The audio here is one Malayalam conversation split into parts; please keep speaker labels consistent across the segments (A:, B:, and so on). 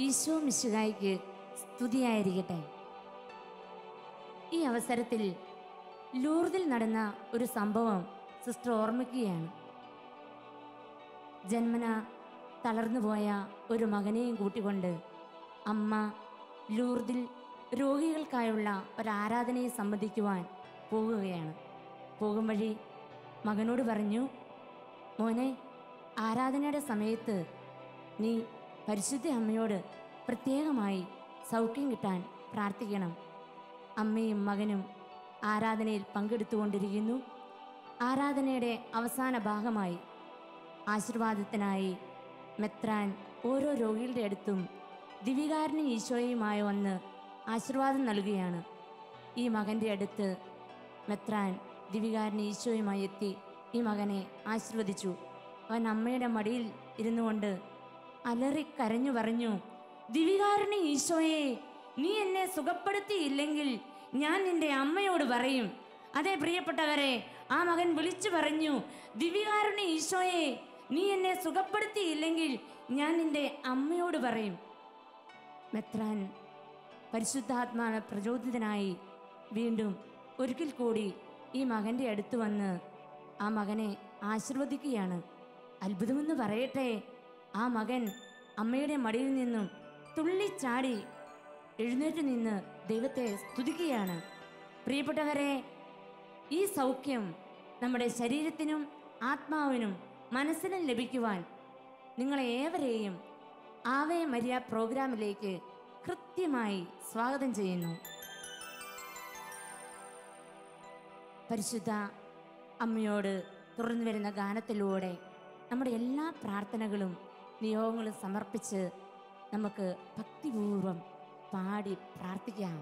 A: ഈശോ മിശിഹായ്ക്ക് സ്തുതിയായിരിക്കട്ടെ. ഈ അവസരത്തിൽ ലൂർദിൽ നടന്ന ഒരു സംഭവം സിസ്റ്റർ ഓർമ്മിക്കുകയാണ്. ജന്മന തളർന്നുപോയ ഒരു മകനെയും കൂട്ടിക്കൊണ്ട് അമ്മ ലൂർദിൽ രോഗികൾക്കായുള്ള ഒരാരാധനയെ സംബന്ധിക്കുവാൻ പോകുകയാണ്. പോകും വഴി മകനോട് പറഞ്ഞു, മോനെ, ആരാധനയുടെ സമയത്ത് നീ പരിശുദ്ധ അമ്മയോട് പ്രത്യേകമായി സൗഖ്യം കിട്ടാൻ പ്രാർത്ഥിക്കണം. അമ്മയും മകനും ആരാധനയിൽ പങ്കെടുത്തുകൊണ്ടിരിക്കുന്നു. ആരാധനയുടെ അവസാന ഭാഗമായി ആശീർവാദത്തിനായി മെത്രാൻ ഓരോ രോഗികളുടെ അടുത്തും ദിവികാരനും ഈശോയുമായി വന്ന് ആശീർവാദം നൽകുകയാണ്. ഈ മകൻ്റെ അടുത്ത് മെത്രാൻ ദിവികാരനും ഈശോയുമായി എത്തി ഈ മകനെ ആശീർവദിച്ചു. അവൻ അമ്മയുടെ മടിയിൽ ഇരുന്നു കൊണ്ട് അലറിക്കരഞ്ഞു പറഞ്ഞു, ദിവികാരനും ഈശോയെ, നീ എന്നെ സുഖപ്പെടുത്തിയില്ലെങ്കിൽ ഞാൻ നിന്റെ അമ്മയോട് പറയും. അതേ പ്രിയപ്പെട്ടവരെ, ആ മകൻ വിളിച്ചു പറഞ്ഞു, ദിവികാരനും ഈശോയെ, നീ എന്നെ സുഖപ്പെടുത്തിയില്ലെങ്കിൽ ഞാൻ നിന്റെ അമ്മയോട് പറയും. മെത്രാൻ പരിശുദ്ധാത്മാ പ്രചോദിതനായി വീണ്ടും ഒരിക്കൽ കൂടി ഈ മകൻ്റെ അടുത്ത് വന്ന് ആ മകനെ ആശീർവദിക്കുകയാണ്. അത്ഭുതമെന്ന് പറയട്ടെ, ആ മകൻ അമ്മയുടെ മടിയിൽ നിന്നും തുള്ളിച്ചാടി എഴുന്നേറ്റ് നിന്ന് ദൈവത്തെ സ്തുതിക്കുകയാണ്. പ്രിയപ്പെട്ടവരെ, ഈ സൗഖ്യം നമ്മുടെ ശരീരത്തിനും ആത്മാവിനും മനസ്സിനും ലഭിക്കുവാൻ നിങ്ങളെ ഏവരെയും ആവേ മരിയ പ്രോഗ്രാമിലേക്ക് കൃത്യമായി സ്വാഗതം ചെയ്യുന്നു. പരിശുദ്ധ അമ്മയോട് തുറന്നു വരുന്ന ഗാനത്തിലൂടെ നമ്മുടെ എല്ലാ പ്രാർത്ഥനകളും നിയോഗങ്ങളും സമർപ്പിച്ച് നമുക്ക് ഭക്തിപൂർവം പാടി പ്രാർത്ഥിക്കാം.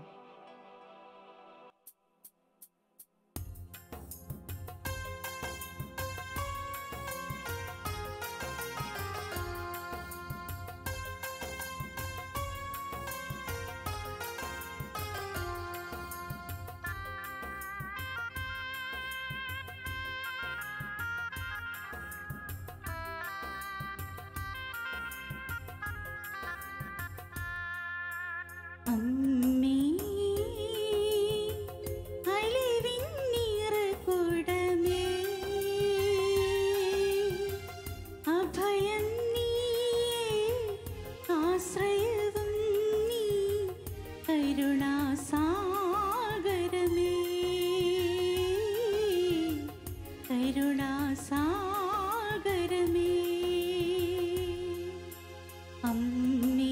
B: അമ്മേ അലിവിൻ നിറകുടമേ, അഭയം നീയേ, ആശ്രയവും നീ, കരുണാസാഗരമേ, കരുണാസാഗരമേ. അമ്മേ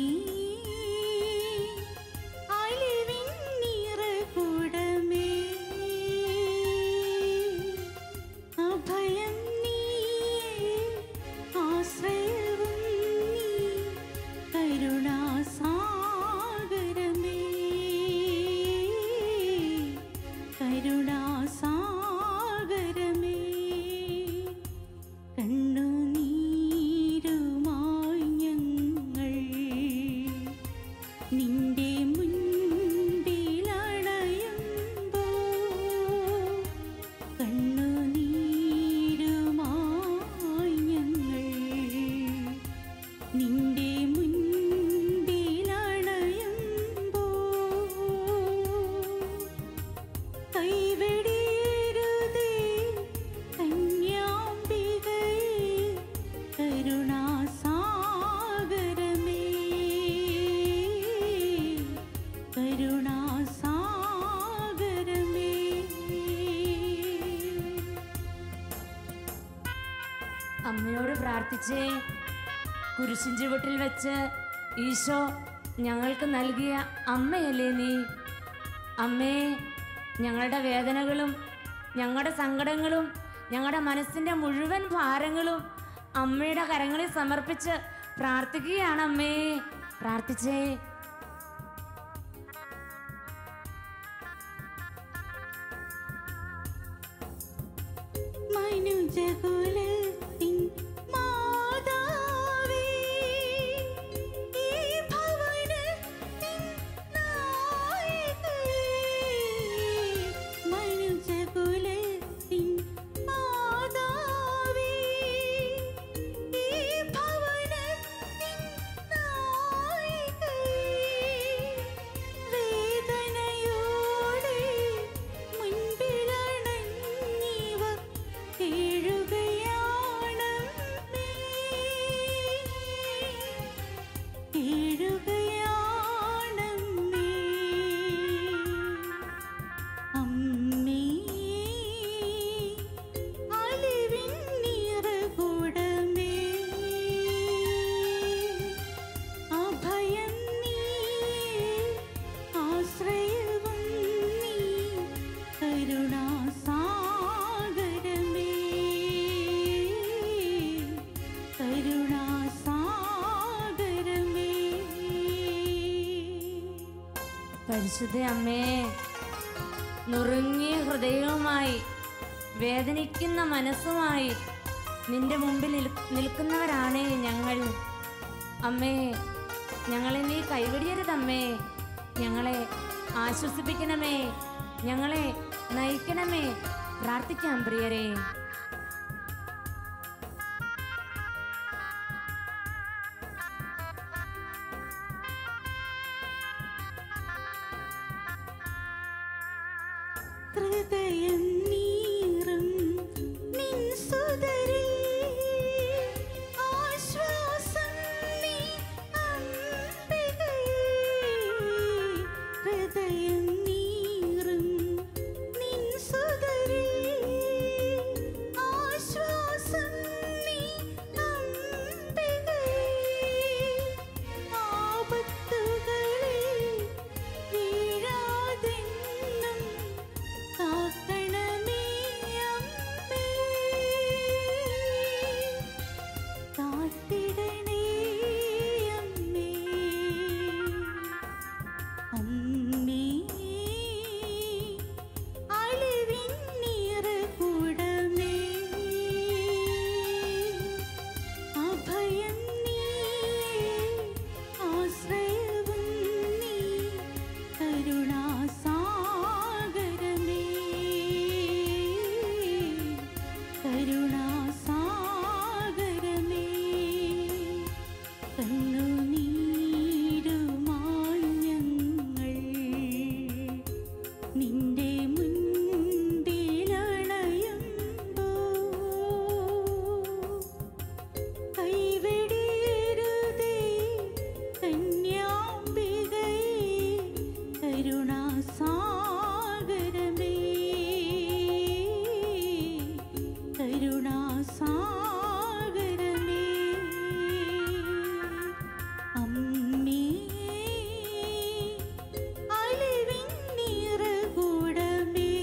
A: അമ്മയോട് പ്രാർത്ഥിച്ചേ. കുരിശിൻ ചുവട്ടിൽ വെച്ച് ഈശോ ഞങ്ങൾക്ക് നൽകിയ അമ്മയല്ലേ നീ? അമ്മേ, ഞങ്ങളുടെ വേദനകളും ഞങ്ങളുടെ സങ്കടങ്ങളും ഞങ്ങളുടെ മനസ്സിൻ്റെ മുഴുവൻ ഭാരങ്ങളും അമ്മയുടെ കരങ്ങളിൽ സമർപ്പിച്ച് പ്രാർത്ഥിക്കുകയാണ്. അമ്മേ, പ്രാർത്ഥിച്ചേ.
B: മനുജകുലത്തിൻ മാതാവേ, ഈ ഭവനത്തിൻ നായകേ, മനുജകുലത്തിൻ മാതാവേ, ഈ ഭവനത്തിൻ നായകേ,
A: പരിശുദ്ധ അമ്മേ, നുറുങ്ങിയ ഹൃദയവുമായി വേദനിക്കുന്ന മനസ്സുമായി നിന്റെ മുമ്പിൽ നിൽക്കുന്നവരാണേ ഞങ്ങൾ. അമ്മേ, ഞങ്ങളെ നീ കൈവിടരുതമ്മേ. ഞങ്ങളെ ആശ്വസിപ്പിക്കണമേ, ഞങ്ങളെ നയിക്കണമേ. പ്രാർത്ഥിക്കാം പ്രിയരെ.
B: ഹൃദയം നീറും നിൻ സുതരിൽ ആശ്വാസം നീ അംബികയേ. ഹൃദയം നീറും നിൻ സുതരിൽ ആശ്വാസം നീ അംബികയേ. ആപത്തുകളിൽ വീഴാതെന്നും കാക്കണമേ അമ്മേ. കാത്തിടണേ അമ്മേ. അമ്മേ, അലിവിൻ നിറകുടമേ, അഭയം നീയേ, ആശ്രയവും നീ, കരുണാസാഗരമേ. കരുണാസാഗരമേ, കണ്ണുനീരുമായി ഞങ്ങൾ നിന്റെ മുൻപിലണയുമ്പോൾ കൈവിടരുതേ കന്യാംബികയേ. കരുണാസാഗരമേ, കരുണാസാഗരമേ. അമ്മേ, അലിവിൻ നിറകുടമേ,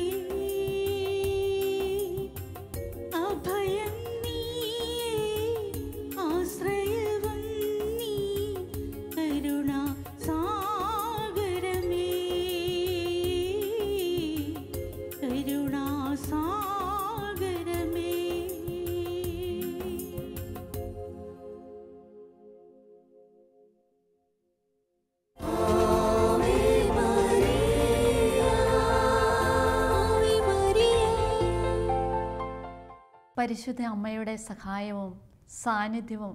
B: അഭയം നീയേ, ആശ്രയവും നീ, കരുണാസാഗരമേ. കരുണാസാഗരമേ.
C: പരിശുദ്ധ അമ്മയുടെ സഹായവും സാന്നിധ്യവും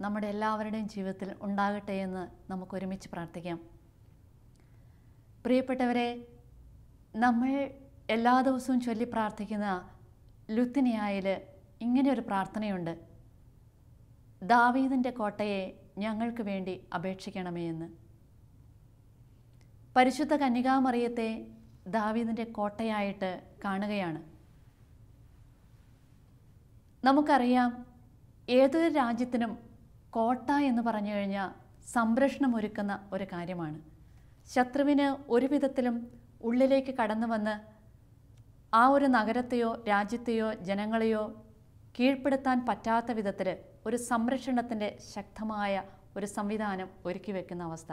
C: നമ്മുടെ എല്ലാവരുടെയും ജീവിതത്തിൽ ഉണ്ടാകട്ടെ എന്ന് നമുക്ക് ഒരുമിച്ച് പ്രാർത്ഥിക്കാം. പ്രിയപ്പെട്ടവരെ, നമ്മൾ എല്ലാ ദിവസവും ചൊല്ലി പ്രാർത്ഥിക്കുന്ന ലുത്തിനിയായിൽ ഇങ്ങനെയൊരു പ്രാർത്ഥനയുണ്ട്: ദാവീദിൻ്റെ കോട്ടയെ ഞങ്ങൾക്ക് വേണ്ടി അപേക്ഷിക്കണമേ എന്ന്. പരിശുദ്ധ കന്യകാമറിയത്തെ ദാവീദിൻ്റെ കോട്ടയായിട്ട് കാണുകയാണ്. നമുക്കറിയാം, ഏതൊരു രാജ്യത്തിനും കോട്ട എന്ന് പറഞ്ഞു കഴിഞ്ഞാൽ സംരക്ഷണം ഒരുക്കുന്ന ഒരു കാര്യമാണ്. ശത്രുവിന് ഒരു വിധത്തിലും ഉള്ളിലേക്ക് കടന്നു വന്ന് ആ ഒരു നഗരത്തെയോ രാജ്യത്തെയോ ജനങ്ങളെയോ കീഴ്പ്പെടുത്താൻ പറ്റാത്ത വിധത്തിൽ ഒരു സംരക്ഷണത്തിൻ്റെ ശക്തമായ ഒരു സംവിധാനം ഒരുക്കി വെക്കുന്ന അവസ്ഥ.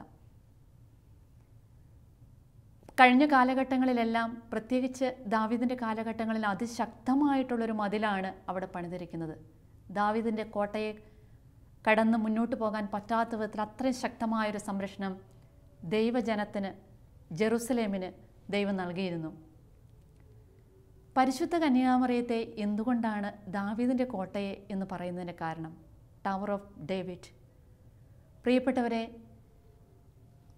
C: കഴിഞ്ഞ കാലഘട്ടങ്ങളിലെല്ലാം, പ്രത്യേകിച്ച് ദാവീദിൻ്റെ കാലഘട്ടങ്ങളിൽ അതിശക്തമായിട്ടുള്ളൊരു മതിലാണ് അവിടെ പണിതിരിക്കുന്നത്. ദാവീദിൻ്റെ കോട്ടയെ കടന്ന് മുന്നോട്ട് പോകാൻ പറ്റാത്ത വിധത്തിൽ അത്രയും ശക്തമായൊരു സംരക്ഷണം ദൈവജനത്തിന്, ജെറുസലേമിന് ദൈവം നൽകിയിരുന്നു. പരിശുദ്ധ കന്യാമറിയത്തെ എന്തുകൊണ്ടാണ് ദാവീദിൻ്റെ കോട്ടയെ എന്ന് പറയുന്നതിൻ്റെ കാരണം? Tower of David. പ്രിയപ്പെട്ടവരെ,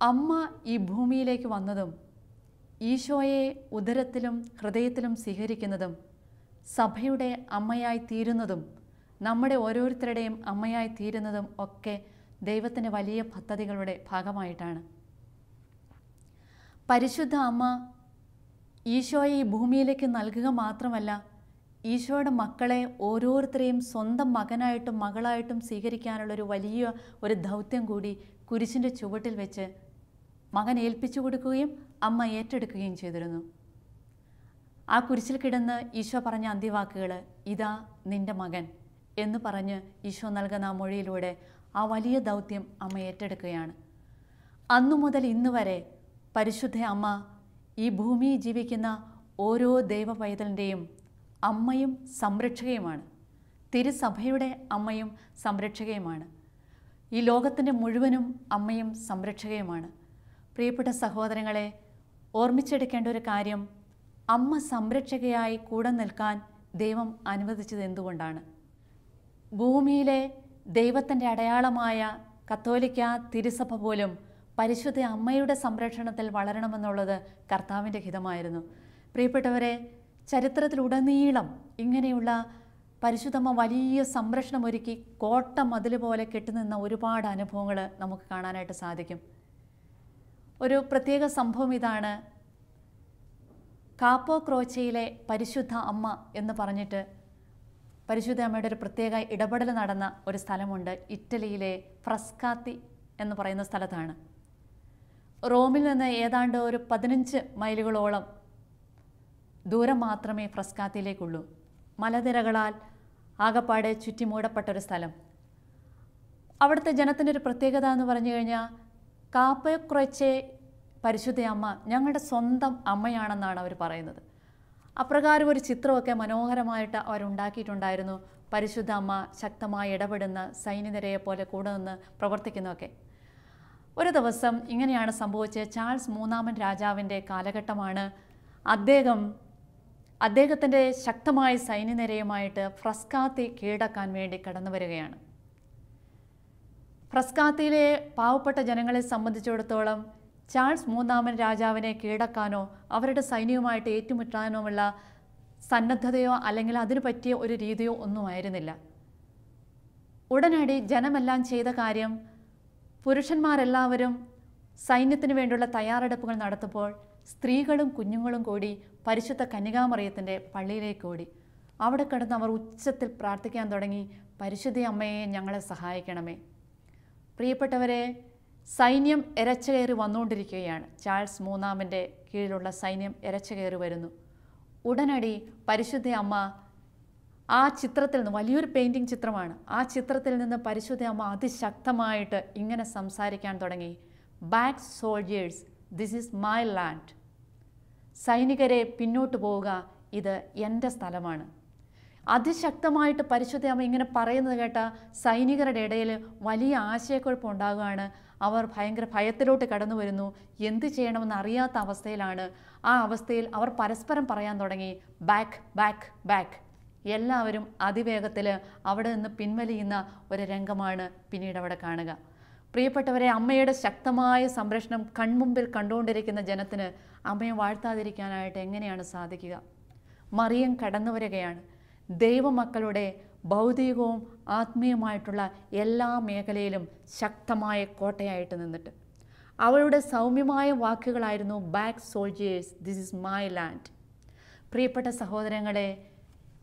C: അമ്മ ഈ ഭൂമിയിലേക്ക് വന്നതും ഈശോയെ ഉദരത്തിലും ഹൃദയത്തിലും സ്വീകരിക്കുന്നതും സഭയുടെ അമ്മയായി തീരുന്നതും നമ്മുടെ ഓരോരുത്തരുടെയും അമ്മയായി തീരുന്നതും ഒക്കെ ദൈവത്തിൻ്റെ വലിയ പദ്ധതികളുടെ ഭാഗമായിട്ടാണ്. പരിശുദ്ധ അമ്മ ഈശോയെ ഈ ഭൂമിയിലേക്ക് നൽകുക മാത്രമല്ല, ഈശോയുടെ മക്കളെ ഓരോരുത്തരെയും സ്വന്തം മകനായിട്ടും മകളായിട്ടും സ്വീകരിക്കാനുള്ളൊരു വലിയ ഒരു ദൗത്യം കൂടി കുരിശിൻ്റെ ചുവട്ടിൽ വെച്ച് മകൻ ഏൽപ്പിച്ചു കൊടുക്കുകയും അമ്മ ഏറ്റെടുക്കുകയും ചെയ്തിരുന്നു. ആ കുരിശിൽ കിടന്ന് ഈശോ പറഞ്ഞ അന്ത്യവാക്കുകൾ, ഇതാ നിൻ്റെ മകൻ എന്ന് പറഞ്ഞ് ഈശോ നൽകുന്ന ആ മൊഴിയിലൂടെ ആ വലിയ ദൗത്യം അമ്മ ഏറ്റെടുക്കുകയാണ്. അന്നു മുതൽ ഇന്ന് വരെ പരിശുദ്ധ അമ്മ ഈ ഭൂമിയിൽ ജീവിക്കുന്ന ഓരോ ദൈവ പൈതലിൻ്റെയും അമ്മയും സംരക്ഷകയുമാണ്. തിരുസഭയുടെ അമ്മയും സംരക്ഷകയുമാണ്. ഈ ലോകത്തിൻ്റെ മുഴുവനും അമ്മയും സംരക്ഷകയുമാണ്. പ്രിയപ്പെട്ട സഹോദരങ്ങളെ, ഓർമ്മിച്ചെടുക്കേണ്ട ഒരു കാര്യം, അമ്മ സംരക്ഷകയായി കൂടെ നിൽക്കാൻ ദൈവം അനുവദിച്ചത് എന്തുകൊണ്ടാണ്? ഭൂമിയിലെ ദൈവത്തിൻ്റെ അടയാളമായ കത്തോലിക്ക തിരുസഭ പോലും പരിശുദ്ധ അമ്മയുടെ സംരക്ഷണത്തിൽ വളരണമെന്നുള്ളത് കർത്താവിൻ്റെ ഹിതമായിരുന്നു. പ്രിയപ്പെട്ടവരെ, ചരിത്രത്തിലുടനീളം ഇങ്ങനെയുള്ള പരിശുദ്ധമ്മ വലിയ സംരക്ഷണം ഒരുക്കി കോട്ട മതിൽ പോലെ കെട്ടുനിന്ന ഒരുപാട് അനുഭവങ്ങൾ നമുക്ക് കാണാനായിട്ട് സാധിക്കും. ഒരു പ്രത്യേക സംഭവം ഇതാണ്. കാപ്പോ ക്രോച്ചയിലെ പരിശുദ്ധ അമ്മ എന്ന് പറഞ്ഞിട്ട് പരിശുദ്ധ അമ്മയുടെ ഒരു പ്രത്യേക ഇടപെടൽ നടന്ന ഒരു സ്ഥലമുണ്ട്. ഇറ്റലിയിലെ ഫ്രസ്കാത്തി എന്ന് പറയുന്ന സ്ഥലത്താണ്. റോമിൽ നിന്ന് ഏതാണ്ട് ഒരു 15 മൈലുകളോളം ദൂരം മാത്രമേ ഫ്രസ്കാത്തിയിലേക്കുള്ളൂ. മലനിരകളാൽ ആകപ്പാടെ ചുറ്റി മൂടപ്പെട്ടൊരു സ്ഥലം. അവിടുത്തെ ജനത്തിൻ്റെ ഒരു പ്രത്യേകത എന്ന് പറഞ്ഞു കഴിഞ്ഞാൽ, കാപ്പോ ക്രോച്ചെ പരിശുദ്ധ അമ്മ ഞങ്ങളുടെ സ്വന്തം അമ്മയാണെന്നാണ് അവർ പറയുന്നത്. അപ്രകാരം ഒരു ചിത്രമൊക്കെ മനോഹരമായിട്ട് അവരുണ്ടാക്കിയിട്ടുണ്ടായിരുന്നു. പരിശുദ്ധ അമ്മ ശക്തമായി ഇടപെടുന്ന സൈനികരെ പോലെ കൂടെ നിന്ന് പ്രവർത്തിക്കുന്നതൊക്കെ. ഒരു ദിവസം ഇങ്ങനെയാണ് സംഭവിച്ചത്. ചാൾസ് മൂന്നാമൻ രാജാവിൻ്റെ കാലഘട്ടമാണ്. അദ്ദേഹത്തിൻ്റെ ശക്തമായ സൈന്യനിരയുമായിട്ട് ഫ്രസ്കാത്തി കീഴടക്കാൻ വേണ്ടി കടന്നു വരികയാണ്. ഫ്രസ്കാത്തിയിലെ പാവപ്പെട്ട ജനങ്ങളെ സംബന്ധിച്ചിടത്തോളം ചാൾസ് മൂന്നാമൻ രാജാവിനെ കീഴടക്കാനോ അവരുടെ സൈന്യവുമായിട്ട് ഏറ്റുമുട്ടാനോമുള്ള സന്നദ്ധതയോ അല്ലെങ്കിൽ അതിനു പറ്റിയ ഒരു രീതിയോ ഒന്നുമായിരുന്നില്ല. ഉടനടി ജനമെല്ലാം ചെയ്ത കാര്യം, പുരുഷന്മാരെല്ലാവരും സൈന്യത്തിന് വേണ്ടിയുള്ള തയ്യാറെടുപ്പുകൾ നടത്തുമ്പോൾ സ്ത്രീകളും കുഞ്ഞുങ്ങളും കൂടി പരിശുദ്ധ കന്യകാമറിയത്തിൻ്റെ പള്ളിയിലേക്ക് ഓടി. അവിടെ കിടന്ന് അവർ ഉച്ചത്തിൽ പ്രാർത്ഥിക്കാൻ തുടങ്ങി, പരിശുദ്ധ അമ്മയെ ഞങ്ങളെ സഹായിക്കണമേ. പ്രിയപ്പെട്ടവരെ, സൈന്യം ഇരച്ചു കയറി വന്നുകൊണ്ടിരിക്കുകയാണ്. ചാൾസ് മൂന്നാമൻ്റെ കീഴിലുള്ള സൈന്യം ഇരച്ചു കയറി വരുന്നു. ഉടനടി പരിശുദ്ധ അമ്മ ആ ചിത്രത്തിൽ നിന്ന്, വലിയൊരു പെയിൻറ്റിങ് ചിത്രമാണ്, ആ ചിത്രത്തിൽ നിന്ന് പരിശുദ്ധ അമ്മ അതിശക്തമായിട്ട് ഇങ്ങനെ സംസാരിക്കാൻ തുടങ്ങി. Back soldiers, this is my land. സൈനികരെ പിന്നോട്ട് പോവുക, ഇത് എൻ്റെ സ്ഥലമാണ്. അതിശക്തമായിട്ട് പരിശുദ്ധ അമ്മ ഇങ്ങനെ പറയുന്നത് കേട്ട സൈനികരുടെ ഇടയിൽ വലിയ ആശയക്കുഴപ്പമുണ്ടാകുകയാണ്. അവർ ഭയങ്കര ഭയത്തിലോട്ട് കടന്നു വരുന്നു. എന്ത് ചെയ്യണമെന്ന് അറിയാത്ത അവസ്ഥയിലാണ്. ആ അവസ്ഥയിൽ അവർ പരസ്പരം പറയാൻ തുടങ്ങി, ബാക്ക് ബാക്ക് ബാക്ക്. എല്ലാവരും അതിവേഗത്തിൽ അവിടെ നിന്ന് പിൻവലിയുന്ന ഒരു രംഗമാണ് പിന്നീട് അവിടെ കാണുക. പ്രിയപ്പെട്ടവരെ, അമ്മയുടെ ശക്തമായ സംരക്ഷണം കൺമുമ്പിൽ കണ്ടുകൊണ്ടിരിക്കുന്ന ജനത്തിന് അമ്മയെ വാഴ്ത്താതിരിക്കാനായിട്ട് എങ്ങനെയാണ് സാധിക്കുക? മറിയം കടന്നു വരികയാണ്. ദൈവമക്കളുടെ ഭൗതികവും ആത്മീയമായിട്ടുള്ള എല്ലാ മേഖലയിലും ശക്തമായ കോട്ടയായിട്ട് നിന്നിട്ട് അവളുടെ സൗമ്യമായ വാക്കുകളായിരുന്നു, back soldiers, this is my land. പ്രിയപ്പെട്ട സഹോദരങ്ങളെ,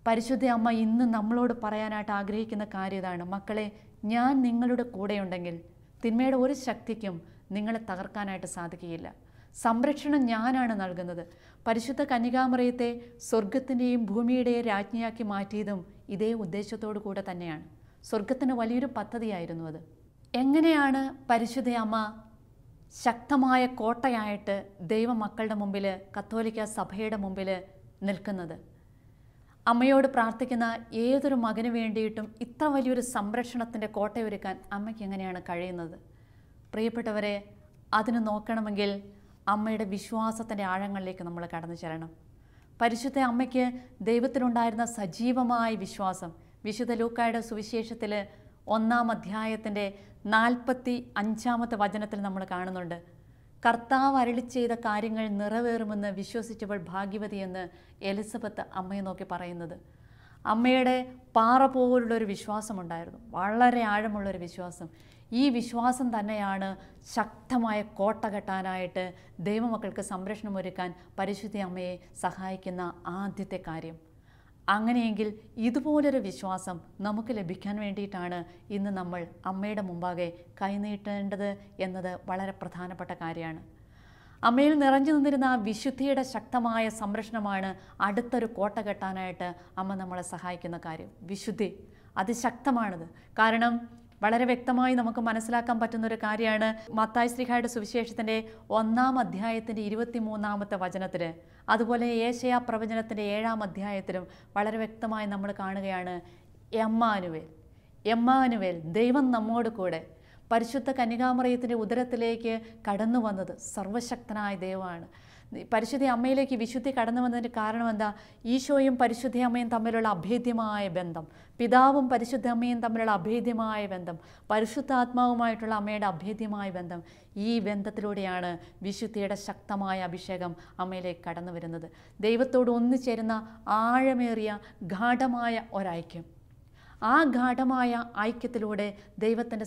C: പരിശുദ്ധ അമ്മ ഇന്ന് നമ്മളോട് പറയാനായിട്ട് ആഗ്രഹിക്കുന്ന കാര്യം ഇതാണ്. മക്കളെ, ഞാൻ നിങ്ങളുടെ കൂടെയുണ്ടെങ്കിൽ തിന്മയുടെ ഒരു ശക്തിക്കും നിങ്ങളെ തകർക്കാനായിട്ട് സാധിക്കുകയില്ല. സംരക്ഷണം ഞാനാണ് നൽകുന്നത്. പരിശുദ്ധ കന്യകാമറിയത്തെ സ്വർഗത്തിൻ്റെയും ഭൂമിയുടെയും രാജ്ഞിയാക്കി മാറ്റിയതും ഇതേ ഉദ്ദേശത്തോടു കൂടെ തന്നെയാണ്. സ്വർഗത്തിന് വലിയൊരു പദ്ധതിയായിരുന്നു അത്. എങ്ങനെയാണ് പരിശുദ്ധ അമ്മ ശക്തമായ കോട്ടയായിട്ട് ദൈവമക്കളുടെ മുമ്പിൽ, കത്തോലിക്ക സഭയുടെ മുമ്പിൽ നിൽക്കുന്നത്? അമ്മയോട് പ്രാർത്ഥിക്കുന്ന ഏതൊരു മകന് വേണ്ടിയിട്ടും ഇത്ര വലിയൊരു സംരക്ഷണത്തിൻ്റെ കോട്ടയൊരുക്കാൻ അമ്മയ്ക്ക് എങ്ങനെയാണ് കഴിയുന്നത്? പ്രിയപ്പെട്ടവരെ, അതിന് നോക്കണമെങ്കിൽ അമ്മയുടെ വിശ്വാസത്തിൻ്റെ ആഴങ്ങളിലേക്ക് നമ്മൾ കടന്നു ചെല്ലണം. പരിശുദ്ധ അമ്മയ്ക്ക് ദൈവത്തിലുണ്ടായിരുന്ന സജീവമായ വിശ്വാസം വിശുദ്ധ ലൂക്കായുടെ സുവിശേഷത്തിൽ 1-ാം അധ്യായത്തിൻ്റെ 45-ാമത്തെ വചനത്തിൽ നമ്മൾ കാണുന്നുണ്ട്. കർത്താവ് അരുളി ചെയ്ത കാര്യങ്ങൾ നിറവേറുമെന്ന് വിശ്വസിച്ചവൾ ഭാഗ്യവതിയെന്ന് എലിസബത്ത് അമ്മയെ നോക്കി പറയുന്നത്. അമ്മയുടെ പാറ പോലുള്ളൊരു വിശ്വാസമുണ്ടായിരുന്നു, വളരെ ആഴമുള്ളൊരു വിശ്വാസം. ഈ വിശ്വാസം തന്നെയാണ് ശക്തമായ കോട്ട കെട്ടാനായിട്ട് ദൈവമക്കൾക്ക് സംരക്ഷണം ഒരുക്കാൻ പരിശുദ്ധ അമ്മയെ സഹായിക്കുന്ന ആദ്യത്തെ കാര്യം. അങ്ങനെയെങ്കിൽ ഇതുപോലൊരു വിശ്വാസം നമുക്ക് ലഭിക്കാൻ വേണ്ടിയിട്ടാണ് ഇന്ന് നമ്മൾ അമ്മയുടെ മുമ്പാകെ കൈനീട്ടേണ്ടത് എന്നത് വളരെ പ്രധാനപ്പെട്ട കാര്യമാണ്. അമ്മയിൽ നിറഞ്ഞു നിന്നിരുന്ന ആ വിശുദ്ധിയുടെ ശക്തമായ സംരക്ഷണമാണ് അടുത്തൊരു കോട്ട കെട്ടാനായിട്ട് അമ്മ നമ്മളെ സഹായിക്കുന്ന കാര്യം. വിശുദ്ധി അതിശക്തമാണിത്. കാരണം വളരെ വ്യക്തമായി നമുക്ക് മനസ്സിലാക്കാൻ പറ്റുന്ന ഒരു കാര്യമാണ് മത്തായി ശ്ലീഹായുടെ സുവിശേഷത്തിൻ്റെ 1-ാം അധ്യായത്തിൻ്റെ 23-ാമത്തെ വചനത്തിൽ, അതുപോലെ യേശയ്യാ പ്രവചനത്തിൻ്റെ 7-ാം അധ്യായത്തിലും വളരെ വ്യക്തമായി നമ്മൾ കാണുകയാണ് എമ്മാനുവേൽ, എമ്മാനുവേൽ, ദൈവം നമ്മോട് കൂടെ. പരിശുദ്ധ കന്യകാമറിയത്തിൻ്റെ ഉദരത്തിലേക്ക് കടന്നു വന്നത് സർവശക്തനായ ദൈവമാണ്. പരിശുദ്ധ അമ്മയിലേക്ക് വിശുദ്ധി കടന്നു വന്നതിൻ്റെ കാരണം എന്താ? ഈശോയും പരിശുദ്ധ അമ്മയും തമ്മിലുള്ള അഭേദ്യമായ ബന്ധം, പിതാവും പരിശുദ്ധ അമ്മയും തമ്മിലുള്ള അഭേദ്യമായ ബന്ധം, പരിശുദ്ധാത്മാവുമായിട്ടുള്ള അമ്മയുടെ അഭേദ്യമായ ബന്ധം. ഈ ബന്ധത്തിലൂടെയാണ് വിശുദ്ധിയുടെ ശക്തമായ അഭിഷേകം അമ്മയിലേക്ക് കടന്നു വരുന്നത്. ദൈവത്തോട് ഒന്നുചേരുന്ന ആഴമേറിയ ഗാഢമായ ഒരൈക്യം. ആ ഗാഢമായ ഐക്യത്തിലൂടെ ദൈവത്തിൻ്റെ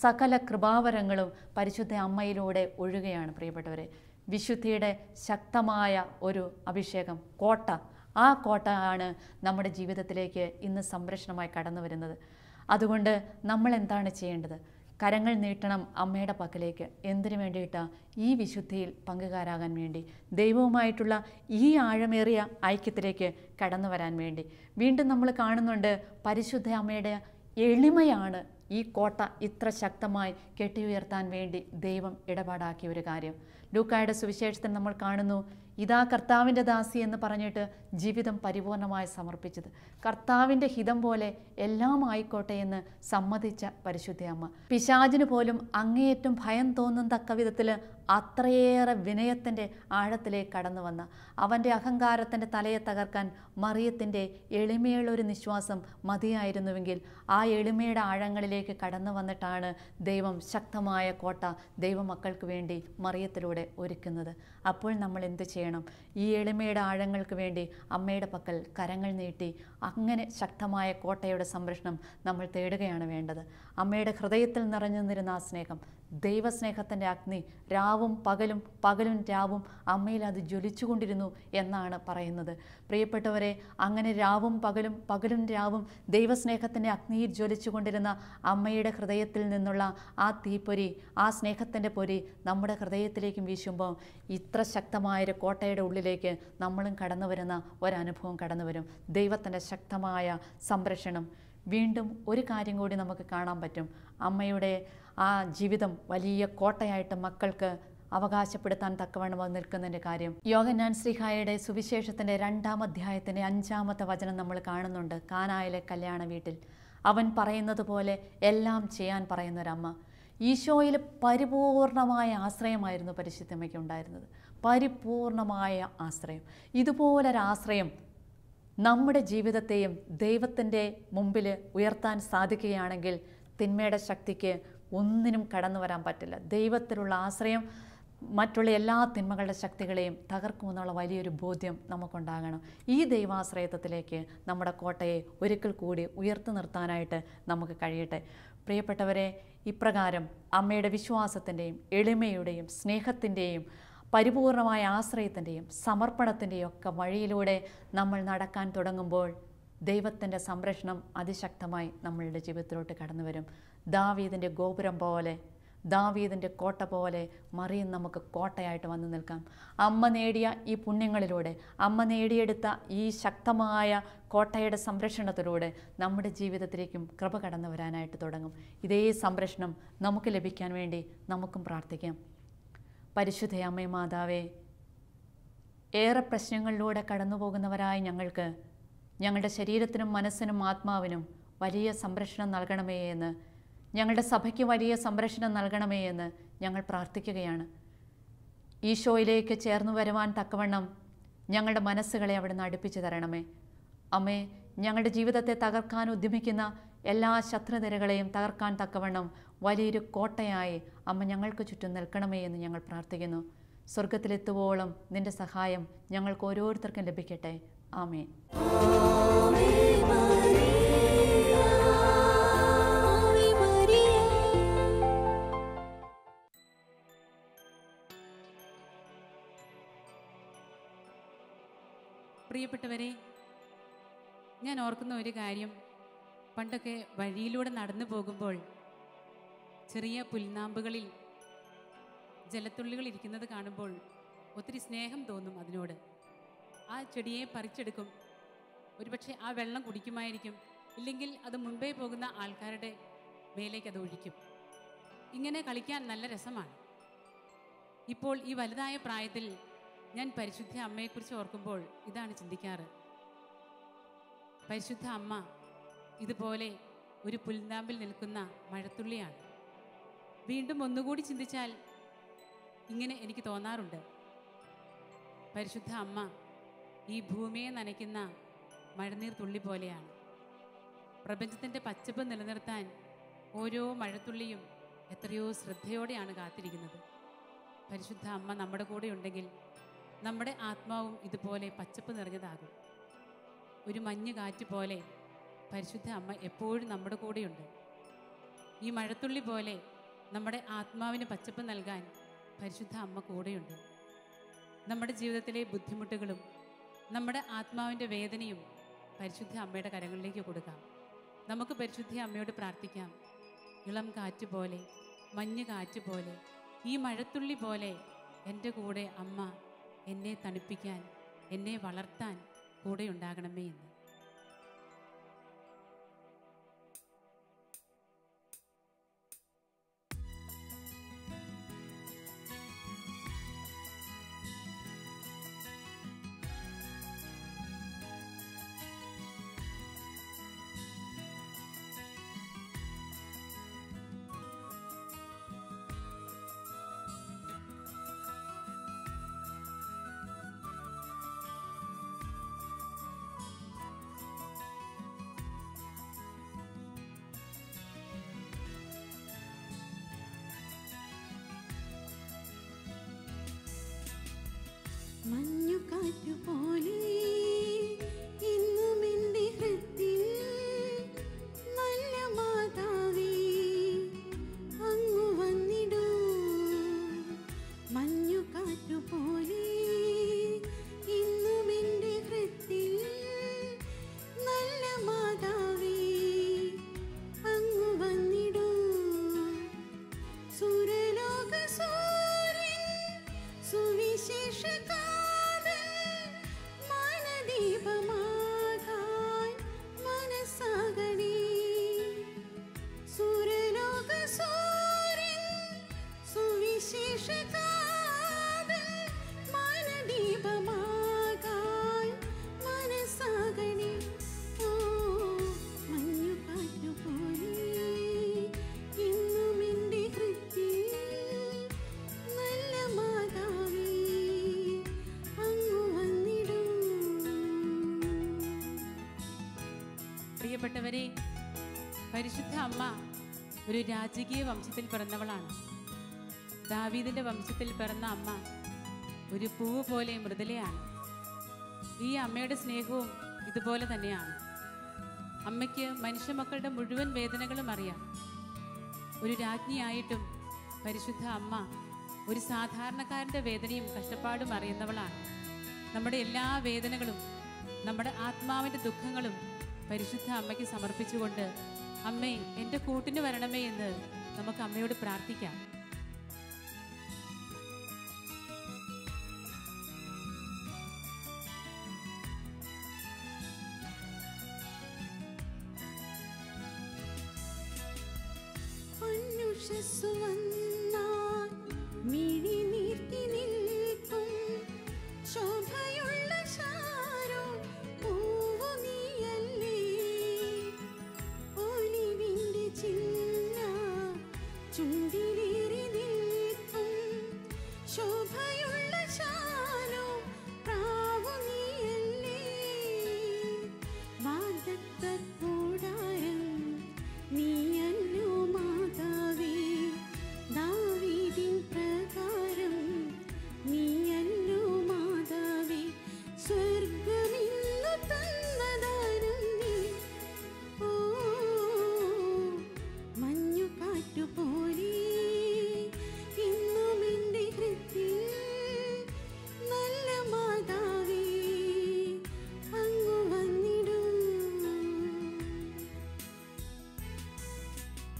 C: സകല കൃപാവരങ്ങളും പരിശുദ്ധ അമ്മയിലൂടെ ഒഴുകുകയാണ്. പ്രിയപ്പെട്ടവരെ, വിശുദ്ധിയുടെ ശക്തമായ ഒരു അഭിഷേകം, കോട്ട, ആ കോട്ട ആണ് നമ്മുടെ ജീവിതത്തിലേക്ക് ഇന്ന് സംരക്ഷണമായി കടന്നു വരുന്നത്. അതുകൊണ്ട് നമ്മൾ എന്താണ് ചെയ്യേണ്ടത്? കരങ്ങൾ നീട്ടണം അമ്മയുടെ പക്കലേക്ക്. എന്തിനു വേണ്ടിയിട്ടാണ്? ഈ വിശുദ്ധിയിൽ പങ്കുകാരാകാൻ വേണ്ടി, ദൈവവുമായിട്ടുള്ള ഈ ആഴമേറിയ ഐക്യത്തിലേക്ക് കടന്നു വരാൻ വേണ്ടി. വീണ്ടും നമ്മൾ കാണുന്നുണ്ട് പരിശുദ്ധ അമ്മയുടെ എളിമയാണ് ഈ കോട്ട ഇത്ര ശക്തമായി കെട്ടിയുയർത്താൻ വേണ്ടി ദൈവം ഇടപാടാക്കിയ ഒരു കാര്യം. ലൂക്കായുടെ സുവിശേഷത്തിൽ നമ്മൾ കാണുന്നു, ഇതാ കർത്താവിൻ്റെ ദാസി എന്ന് പറഞ്ഞിട്ട് ജീവിതം പരിപൂർണമായി സമർപ്പിച്ചത്. കർത്താവിൻ്റെ ഹിതം പോലെ എല്ലാം ആയിക്കോട്ടെ എന്ന് സമ്മതിച്ച പരിശുദ്ധ അമ്മ. പിശാചിന് പോലും അങ്ങേയറ്റം ഭയം തോന്നുന്നതക്ക വിധത്തിൽ അത്രയേറെ വിനയത്തിൻ്റെ ആഴത്തിലേക്ക് കടന്നു വന്ന, അവൻ്റെ അഹങ്കാരത്തിൻ്റെ തലയെ തകർക്കാൻ മറിയത്തിൻ്റെ എളിമയുള്ളൊരു നിശ്വാസം മതിയായിരുന്നുവെങ്കിൽ ആ എളിമയുടെ ആഴങ്ങളിലേക്ക് കടന്നു വന്നിട്ടാണ് ദൈവം ശക്തമായ കോട്ട ദൈവമക്കൾക്ക് വേണ്ടി മറിയത്തിലൂടെ ഒരുക്കുന്നത്. അപ്പോൾ നമ്മൾ എന്ത് ചെയ്യണം? ഈ എളിമയുടെ ആഴങ്ങൾക്ക് വേണ്ടി അമ്മയുടെ പക്കൽ കരങ്ങൾ നീട്ടി അങ്ങനെ ശക്തമായ കോട്ടയുടെ സംരക്ഷണം നമ്മൾ തേടുകയാണ് വേണ്ടത്. അമ്മയുടെ ഹൃദയത്തിൽ നിറഞ്ഞു നിന്നിരുന്ന ആ സ്നേഹം, ദൈവസ്നേഹത്തിൻ്റെ അഗ്നി രാവും പകലും പകലും രാവും അമ്മയിൽ അത് ജ്വലിച്ചുകൊണ്ടിരുന്നു എന്നാണ് പറയുന്നത്. പ്രിയപ്പെട്ടവരെ, അങ്ങനെ രാവും പകലും പകലും രാവും ദൈവസ്നേഹത്തിൻ്റെ അഗ്നിയിൽ ജ്വലിച്ചുകൊണ്ടിരുന്ന അമ്മയുടെ ഹൃദയത്തിൽ നിന്നുള്ള ആ തീപ്പൊരി, ആ സ്നേഹത്തിൻ്റെ പൊരി നമ്മുടെ ഹൃദയത്തിലേക്കും വീശുമ്പോൾ ഇത്ര ശക്തമായൊരു കോട്ടയുടെ ഉള്ളിലേക്ക് നമ്മളും കടന്നു വരുന്ന ഒരനുഭവം കടന്നു വരും. ദൈവത്തിൻ്റെ ശക്തമായ സംരക്ഷണം. വീണ്ടും ഒരു കാര്യം കൂടി നമുക്ക് കാണാൻ പറ്റും. അമ്മയുടെ ആ ജീവിതം വലിയ കോട്ടയായിട്ട് മക്കൾക്ക് അവകാശപ്പെടുത്താൻ തക്കവണ്ണം വന്ന് നിൽക്കുന്നതിൻ്റെ കാര്യം. യോഹന്നാൻ ശ്ലീഹായുടെ സുവിശേഷത്തിൻ്റെ 2-ാം അധ്യായത്തിൻ്റെ 5-ാമത്തെ വചനം നമ്മൾ കാണുന്നുണ്ട്. കാനായിലെ കല്യാണ വീട്ടിൽ അവൻ പറയുന്നത് പോലെ എല്ലാം ചെയ്യാൻ പറയുന്നൊരമ്മ. ഈശോയിൽ പരിപൂർണമായ ആശ്രയമായിരുന്നു പരിശുദ്ധമ്മയ്ക്ക് ഉണ്ടായിരുന്നത്. പരിപൂർണമായ ആശ്രയം. ഇതുപോലൊരാശ്രയം നമ്മുടെ ജീവിതത്തെയും ദൈവത്തിൻ്റെ മുമ്പിൽ ഉയർത്താൻ സാധിക്കുകയാണെങ്കിൽ തിന്മയുടെ ശക്തിക്ക് ഒന്നിനും കടന്നു വരാൻ പറ്റില്ല. ദൈവത്തിലുള്ള ആശ്രയം മറ്റുള്ള എല്ലാ തിന്മകളുടെ ശക്തികളെയും തകർക്കുമെന്നുള്ള വലിയൊരു ബോധ്യം നമുക്കുണ്ടാകണം. ഈ ദൈവാശ്രയത്വത്തിലേക്ക് നമ്മുടെ കോട്ടയെ ഒരിക്കൽ കൂടി ഉയർത്തി നിർത്താനായിട്ട് നമുക്ക് കഴിയട്ടെ. പ്രിയപ്പെട്ടവരെ, ഇപ്രകാരം അമ്മയുടെ വിശ്വാസത്തിൻ്റെയും എളിമയുടെയും സ്നേഹത്തിൻ്റെയും പരിപൂർണമായ ആശ്രയത്തിൻ്റെയും സമർപ്പണത്തിൻ്റെയും ഒക്കെ വഴിയിലൂടെ നമ്മൾ നടക്കാൻ തുടങ്ങുമ്പോൾ ദൈവത്തിൻ്റെ സംരക്ഷണം അതിശക്തമായി നമ്മളുടെ ജീവിതത്തിലോട്ട് കടന്നു വരും. ദാവീദിൻ്റെ ഗോപുരം പോലെ, ദാവീദിൻ്റെ കോട്ട പോലെ മറിയം നമുക്ക് കോട്ടയായിട്ട് വന്നു നിൽക്കാം. അമ്മ നേടിയ ഈ പുണ്യങ്ങളിലൂടെ, അമ്മ നേടിയെടുത്ത ഈ ശക്തമായ കോട്ടയുടെ സംരക്ഷണത്തിലൂടെ നമ്മുടെ ജീവിതത്തിലേക്കും കൃപ കടന്നു വരാനായിട്ട് തുടങ്ങും. ഇതേ സംരക്ഷണം നമുക്ക് ലഭിക്കാൻ വേണ്ടി നമുക്കും പ്രാർത്ഥിക്കാം. പരിശുദ്ധ അമ്മേ മാതാവേ, ഏറെ പ്രശ്നങ്ങളിലൂടെ കടന്നു പോകുന്നവരായ ഞങ്ങൾക്ക് ഞങ്ങളുടെ ശരീരത്തിനും മനസ്സിനും ആത്മാവിനും വലിയ സംരക്ഷണം നൽകണമേ എന്ന്, ഞങ്ങളുടെ സഭയ്ക്ക് വലിയ സംരക്ഷണം നൽകണമേ എന്ന് ഞങ്ങൾ പ്രാർത്ഥിക്കുകയാണ്. ഈശോയിലേക്ക് ചേർന്നു വരുവാൻ തക്കവണ്ണം ഞങ്ങളുടെ മനസ്സുകളെ അവിടുന്ന് അടുപ്പിച്ച് തരണമേ. അമ്മേ, ഞങ്ങളുടെ ജീവിതത്തെ തകർക്കാൻ ഉദ്യമിക്കുന്ന എല്ലാ ശത്രുനിരകളെയും തകർക്കാൻ തക്കവണ്ണം വലിയൊരു കോട്ടയായി അമ്മ ഞങ്ങൾക്ക് ചുറ്റും നിൽക്കണമേ എന്ന് ഞങ്ങൾ പ്രാർത്ഥിക്കുന്നു. സ്വർഗത്തിലെത്തുവോളം നിന്റെ സഹായം ഞങ്ങൾക്ക് ഓരോരുത്തർക്കും ലഭിക്കട്ടെ. ആമേൻ.
D: പ്രിയപ്പെട്ടവരെ, ഞാൻ ഓർക്കുന്ന ഒരു കാര്യം, പണ്ടൊക്കെ വഴിയിലൂടെ നടന്നു പോകുമ്പോൾ ചെറിയ പുൽനാമ്പുകളിൽ ജലത്തുള്ളികൾ ഇരിക്കുന്നത് കാണുമ്പോൾ ഒത്തിരി സ്നേഹം തോന്നും അതിനോട്. ആ ചെടിയെ പറിച്ചെടുക്കും. ഒരുപക്ഷെ ആ വെള്ളം കുടിക്കുമായിരിക്കും, ഇല്ലെങ്കിൽ അത് മുൻപേ പോകുന്ന ആൾക്കാരുടെ മേലേക്ക് അത് ഒഴിക്കും. ഇങ്ങനെ കളിക്കാൻ നല്ല രസമാണ്. ഇപ്പോൾ ഈ വലുതായ പ്രായത്തിൽ ഞാൻ പരിശുദ്ധ അമ്മയെക്കുറിച്ച് ഓർക്കുമ്പോൾ ഇതാണ് ചിന്തിക്കാറ്. പരിശുദ്ധ അമ്മ ഇതുപോലെ ഒരു പുൽനാമ്പിൽ നിൽക്കുന്ന മഴത്തുള്ളിയാണ്. വീണ്ടും ഒന്നുകൂടി ചിന്തിച്ചാൽ ഇങ്ങനെ എനിക്ക് തോന്നാറുണ്ട്. പരിശുദ്ധ അമ്മ ഈ ഭൂമിയെ നനയ്ക്കുന്ന മഴനീർ തുള്ളി പോലെയാണ്. പ്രപഞ്ചത്തിൻ്റെ പച്ചപ്പ് നിലനിർത്താൻ ഓരോ മഴത്തുള്ളിയും എത്രയോ ശ്രദ്ധയോടെയാണ് കാത്തിരിക്കുന്നത്. പരിശുദ്ധ അമ്മ നമ്മുടെ കൂടെ ഉണ്ടെങ്കിൽ നമ്മുടെ ആത്മാവും ഇതുപോലെ പച്ചപ്പ് നിറഞ്ഞതാകും. ഒരു മഞ്ഞ് കാറ്റ് പോലെ പരിശുദ്ധ അമ്മ എപ്പോഴും നമ്മുടെ കൂടെയുണ്ട്. ഈ മഴത്തുള്ളി പോലെ നമ്മുടെ ആത്മാവിന് പച്ചപ്പ് നൽകാൻ പരിശുദ്ധ അമ്മ കൂടെയുണ്ട്. നമ്മുടെ ജീവിതത്തിലെ ബുദ്ധിമുട്ടുകളും നമ്മുടെ ആത്മാവിൻ്റെ വേദനയും പരിശുദ്ധ അമ്മയുടെ കരങ്ങളിലേക്ക് കൊടുക്കാം. നമുക്ക് പരിശുദ്ധ അമ്മയോട് പ്രാർത്ഥിക്കാം. ഇളം കാറ്റ് പോലെ, മഞ്ഞ് കാറ്റ് പോലെ, ഈ മഴത്തുള്ളി പോലെ എൻ്റെ കൂടെ അമ്മ എന്നെ തണുപ്പിക്കാൻ, എന്നെ വളർത്താൻ കൂടെ ഉണ്ടാകണമേ എന്ന്.
B: മഞ്ഞുകാറ്റുപോലെ ഇന്നും എൻ്റെ ഹൃത്തിൽ നല്ല മാതാവേ അങ്ങു വന്നിടൂ. മഞ്ഞുകാറ്റുപോലെ ഇന്നും എൻ്റെ ഹൃത്തിൽ നല്ല മാതാവേ അങ്ങു വന്നിടൂ. സുരലോക സൂര്യൻ സുവിശേഷ
D: പ്രിയപ്പെട്ടവരെ, പരിശുദ്ധ അമ്മ ഒരു രാജകീയ വംശത്തിൽ പിറന്നവളാണ്. ദാവീദിന്റെ വംശത്തിൽ പിറന്ന അമ്മ ഒരു പൂവ് പോലെ മൃദുലയാണ്. ഈ അമ്മയുടെ സ്നേഹവും ഇതുപോലെ തന്നെയാണ്. അമ്മയ്ക്ക് മനുഷ്യമക്കളുടെ മുഴുവൻ വേദനകളും അറിയാം. ഒരു രാജ്ഞിയായിട്ടും പരിശുദ്ധ അമ്മ ഒരു സാധാരണക്കാരൻ്റെ വേദനയും കഷ്ടപ്പാടും അറിയുന്നവളാണ്. നമ്മുടെ എല്ലാ വേദനകളും, നമ്മുടെ ആത്മാവിൻ്റെ ദുഃഖങ്ങളും പരിശുദ്ധ അമ്മയ്ക്ക് സമർപ്പിച്ചുകൊണ്ട് അമ്മേ എൻ്റെ കൂട്ടിന് വരണമേ എന്ന് നമുക്ക് അമ്മയോട് പ്രാർത്ഥിക്കാം.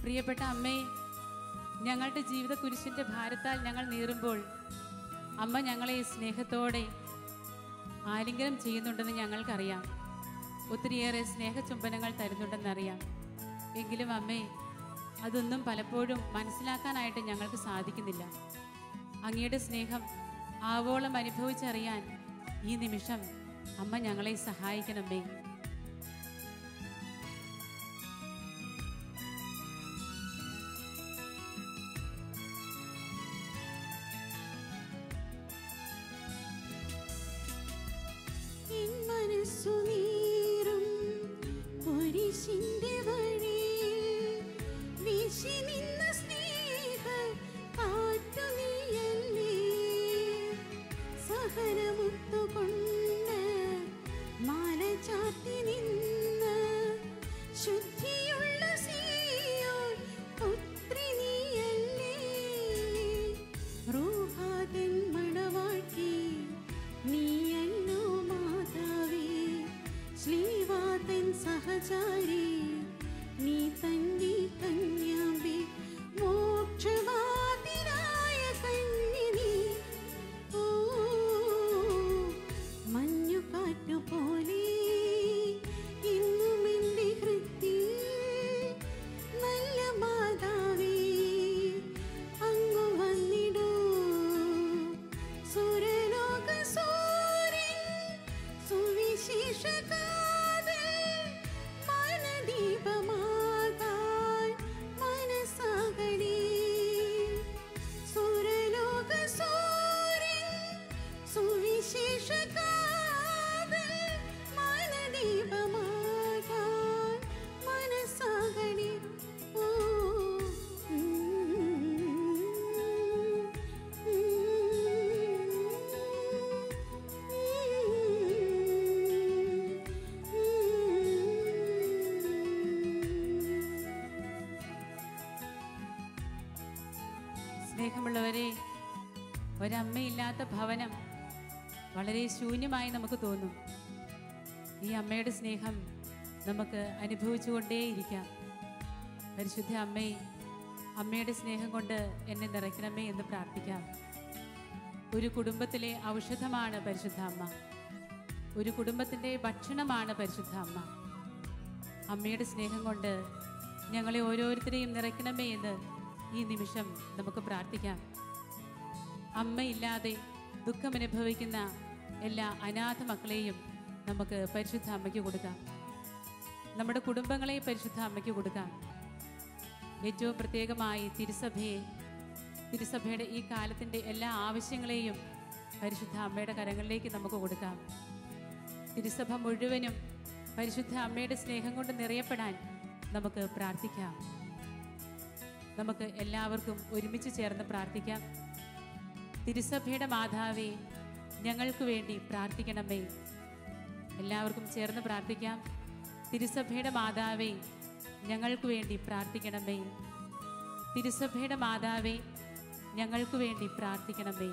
D: പ്രിയപ്പെട്ട അമ്മേ, ഞങ്ങളുടെ ജീവിത കുരിശിൻ്റെ ഭാരത്താൽ ഞങ്ങൾ നീറുമ്പോൾ അമ്മ ഞങ്ങളെ സ്നേഹത്തോടെ ആലിംഗനം ചെയ്യുന്നുണ്ടെന്ന് ഞങ്ങൾക്കറിയാം. ഒത്തിരിയേറെ സ്നേഹചുംബനങ്ങൾ തരുന്നുണ്ടെന്നറിയാം. എങ്കിലും അമ്മേ, അതൊന്നും പലപ്പോഴും മനസ്സിലാക്കാനായിട്ട് ഞങ്ങൾക്ക് സാധിക്കുന്നില്ല. അങ്ങയുടെ സ്നേഹം ആവോളം അനുഭവിച്ചറിയാൻ ഈ നിമിഷം അമ്മ ഞങ്ങളെ സഹായിക്കണമേ.
B: എൻ മനസ്സു നീറും കുരിശിന്റെ വഴിയിൽ വീശി നിന്ന സ്നേഹ കാറ്റു നീയല്ലേ. സഹനമുത്തുകൊണ്ട് മാല ചാർത്തി നിന്ന് ശുദ്ധിയുള്ള സിയോൻ പുത്രി നീയല്ലേ. റൂഹാതൻ മണവാട്ടി നീയല്ലോ മാതാവേ. ശ്ലീവാതൻ സഹചാരി നീ തന്റെ കന്യാമ്പേ. മോക്ഷവാതിരായ കന്യ നീ. ഓ മഞ്ഞുകാറ്റു പോലെ ഇന്നും എൻ്റെ ഹൃത്തിൽ നല്ല മാതാവേ അങ്ങു വന്നിടൂ. സുരലോക സൂര്യൻ സുവിശേഷകാതൽ മനദീപമാകാൻ മനസ്സാകണേ. സുരലോക സൂര്യൻ സുവിശേഷകാതൽ മനദീപമാകാൻ മനസ്സാകണേ. ഓ
D: സ്നേഹമുള്ളവരെ, ഒരമ്മയില്ലാത്ത ഭവനം വളരെ ശൂന്യമായി നമുക്ക് തോന്നും. ഈ അമ്മയുടെ സ്നേഹം നമുക്ക് അനുഭവിച്ചുകൊണ്ടേയിരിക്കാം. പരിശുദ്ധ അമ്മേ, അമ്മയുടെ സ്നേഹം കൊണ്ട് എന്നെ നിറയ്ക്കണമേ എന്ന് പ്രാർത്ഥിക്കാം. ഒരു കുടുംബത്തിലെ ഔഷധമാണ് പരിശുദ്ധ അമ്മ. ഒരു കുടുംബത്തിൻ്റെ ഭക്ഷണമാണ് പരിശുദ്ധ അമ്മ. അമ്മയുടെ സ്നേഹം കൊണ്ട് ഞങ്ങളെ ഓരോരുത്തരെയും നിറയ്ക്കണമേ എന്ന് ഈ നിമിഷം നമുക്ക് പ്രാർത്ഥിക്കാം. അമ്മയില്ലാതെ ദുഃഖമനുഭവിക്കുന്ന എല്ലാ അനാഥ മക്കളെയും നമുക്ക് പരിശുദ്ധ അമ്മയ്ക്ക് കൊടുക്കാം. നമ്മുടെ കുടുംബങ്ങളെ പരിശുദ്ധ അമ്മയ്ക്ക് കൊടുക്കാം. ഏറ്റവും പ്രത്യേകമായി തിരുസഭയുടെ ഈ കാലത്തിൻ്റെ എല്ലാ ആവശ്യങ്ങളെയും പരിശുദ്ധ അമ്മയുടെ കരങ്ങളിലേക്ക് നമുക്ക് കൊടുക്കാം. തിരുസഭ മുഴുവനും പരിശുദ്ധ അമ്മയുടെ സ്നേഹം കൊണ്ട് നിറയപ്പെടാൻ നമുക്ക് പ്രാർത്ഥിക്കാം. നമുക്ക് എല്ലാവർക്കും ഒരുമിച്ച് ചേർന്ന് പ്രാർത്ഥിക്കാം. തിരുസഭയുടെ മാതാവേ, ഞങ്ങൾക്ക് വേണ്ടി പ്രാർത്ഥിക്കണമേ. എല്ലാവർക്കും ചേർന്ന് പ്രാർത്ഥിക്കാം. തിരുസഭയുടെ മാതാവേ, ഞങ്ങൾക്ക് വേണ്ടി പ്രാർത്ഥിക്കണമേ. തിരുസഭയുടെ മാതാവേ, ഞങ്ങൾക്ക് വേണ്ടി പ്രാർത്ഥിക്കണമേ.